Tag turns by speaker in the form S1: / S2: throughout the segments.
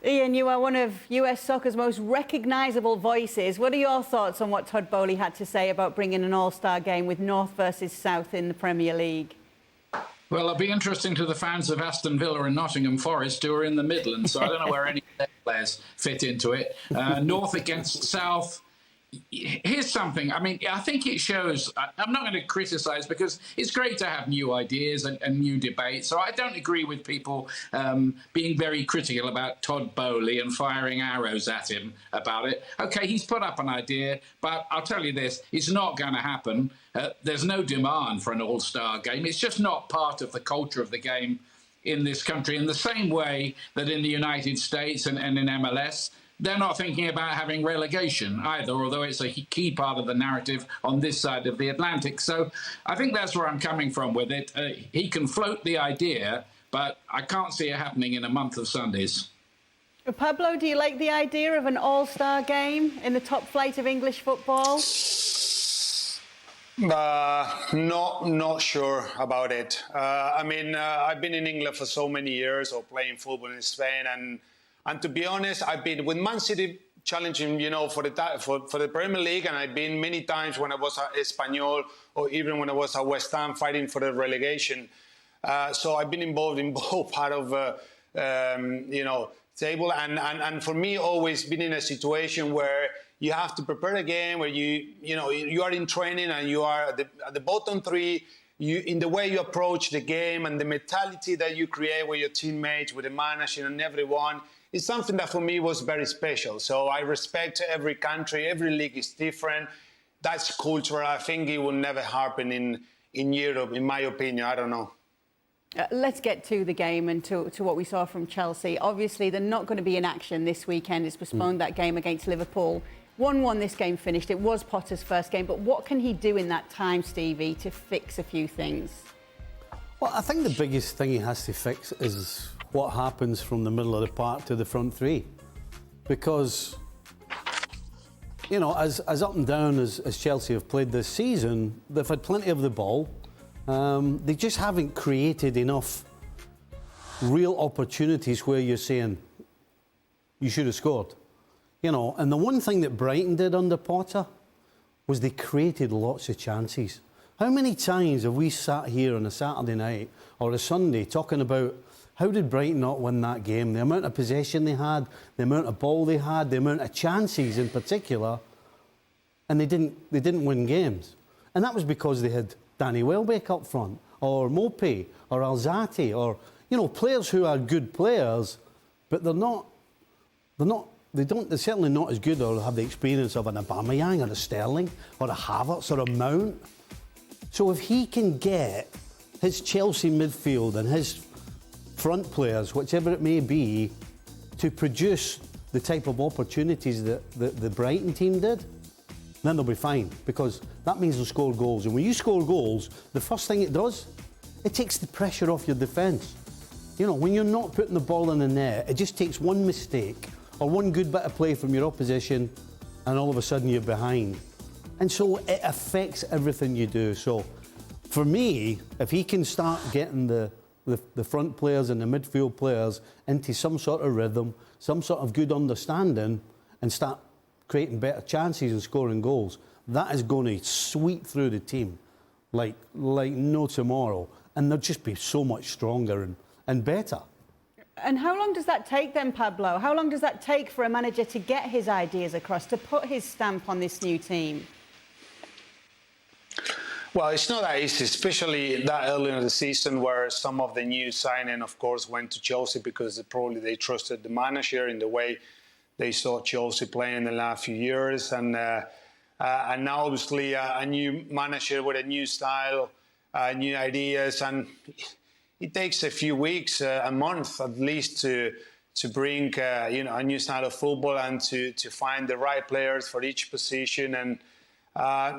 S1: Ian, you are one of US soccer's most recognisable voices. What are your thoughts on what Todd Boehly had to say about bringing an all-star game with North versus South in the Premier League?
S2: Well, it'll be interesting to the fans of Aston Villa and Nottingham Forest who are in the Midlands, so I don't know where any of their players fit into it. North against South. Here's something. I mean, I think it shows. I'm not going to criticise because it's great to have new ideas and new debates. So I don't agree with people being very critical about Todd Boehly and firing arrows at him about it. OK, he's put up an idea, but I'll tell you this, it's not going to happen. There's no demand for an all-star game. It's just not part of the culture of the game in this country in the same way that in the United States and in MLS, they're not thinking about having relegation either, although it's a key part of the narrative on this side of the Atlantic. So I think that's where I'm coming from with it. He can float the idea, but I can't see it happening in a month of Sundays.
S1: Pablo, do you like the idea of an all-star game in the top flight of English football?
S3: Not sure about it. I mean, I've been in England for so many years, or playing football in Spain, and to be honest, I've been with Man City challenging, for the Premier League, and I've been many times when I was at Espanyol, or even when I was at West Ham fighting for the relegation. So I've been involved in both part of, table, and for me, always been in a situation where you have to prepare a game where you are in training and you are at the bottom three. In the way you approach the game and the mentality that you create with your teammates, with the manager and everyone, is something that for me was very special. So I respect every country, every league is different. That's cultural. I think it will never happen in Europe, in my opinion. I don't know.
S1: Let's get to the game and to what we saw from Chelsea. Obviously, they're not going to be in action this weekend. It's postponed that game against Liverpool. 1-1 this game finished. It was Potter's first game, but what can he do in that time, Stevie, to fix a few things?
S4: Well, I think the biggest thing he has to fix is what happens from the middle of the park to the front three. Because, as up and down as Chelsea have played this season, they've had plenty of the ball. They just haven't created enough real opportunities where you're saying you should have scored. And the one thing that Brighton did under Potter was they created lots of chances. How many times have we sat here on a Saturday night or a Sunday talking about how did Brighton not win that game? The amount of possession they had, the amount of ball they had, the amount of chances in particular, and they didn't win games. And that was because they had Danny Welbeck up front, or Mopey, or Alzati, or players who are good players, but they're certainly not as good or have the experience of an Aubameyang or a Sterling or a Havertz or a Mount. So if he can get his Chelsea midfield and his front players, whichever it may be, to produce the type of opportunities that the Brighton team did, then they'll be fine, because that means they'll score goals. And when you score goals, the first thing it does, it takes the pressure off your defence. When you're not putting the ball in the net, it just takes one mistake or one good bit of play from your opposition, and all of a sudden you're behind. And so it affects everything you do. So for me, if he can start getting the front players and the midfield players into some sort of rhythm, some sort of good understanding, and start creating better chances and scoring goals, that is going to sweep through the team like no tomorrow. And they'll just be so much stronger and better.
S1: And how long does that take then, Pablo? How long does that take for a manager to get his ideas across, to put his stamp on this new team?
S3: Well, it's not that easy, especially that early in the season where some of the new signing, of course, went to Chelsea because they trusted the manager in the way they saw Chelsea playing in the last few years. And now, obviously, a new manager with a new style, new ideas, and it takes a few weeks, a month at least, to bring a new style of football and to find the right players for each position. And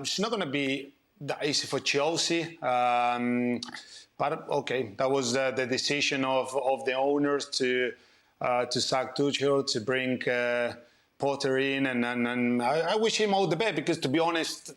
S3: it's not going to be that easy for Chelsea. But okay, that was the decision of the owners to sack Tuchel, to bring Potter in, and I wish him all the best, because to be honest,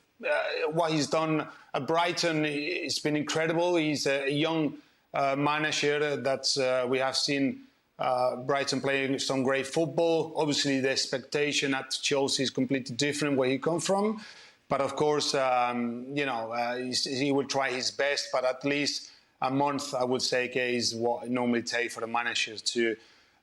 S3: what he's done at Brighton, it's been incredible. He's a young manager that we have seen Brighton playing some great football. Obviously, the expectation at Chelsea is completely different where he comes from. But of course, he will try his best. But at least a month, I would say, is what it normally takes for the managers to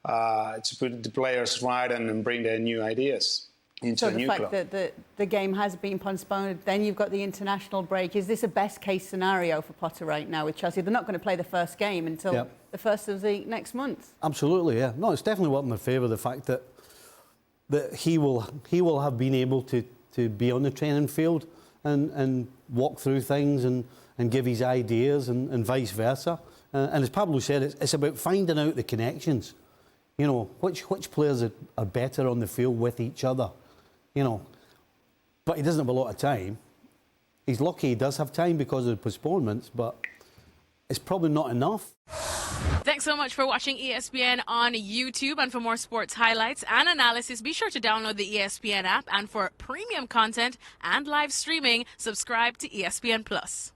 S3: put the players right and bring their new ideas into a new club. So
S1: the fact that the game has been postponed, then you've got the international break. Is this a best-case scenario for Potter right now with Chelsea? They're not going to play the first game until the first of the next month.
S4: Absolutely, yeah. No, it's definitely worked in their favour, the fact that he will have been able to be on the training field and walk through things and give his ideas and vice versa. And as Pablo said, it's about finding out the connections. You know, which players are better on the field with each other. You know, but he doesn't have a lot of time. He's lucky he does have time because of the postponements, but it's probably not enough.
S5: Thanks so much for watching ESPN on YouTube. And for more sports highlights and analysis, be sure to download the ESPN app. And for premium content and live streaming, subscribe to ESPN+.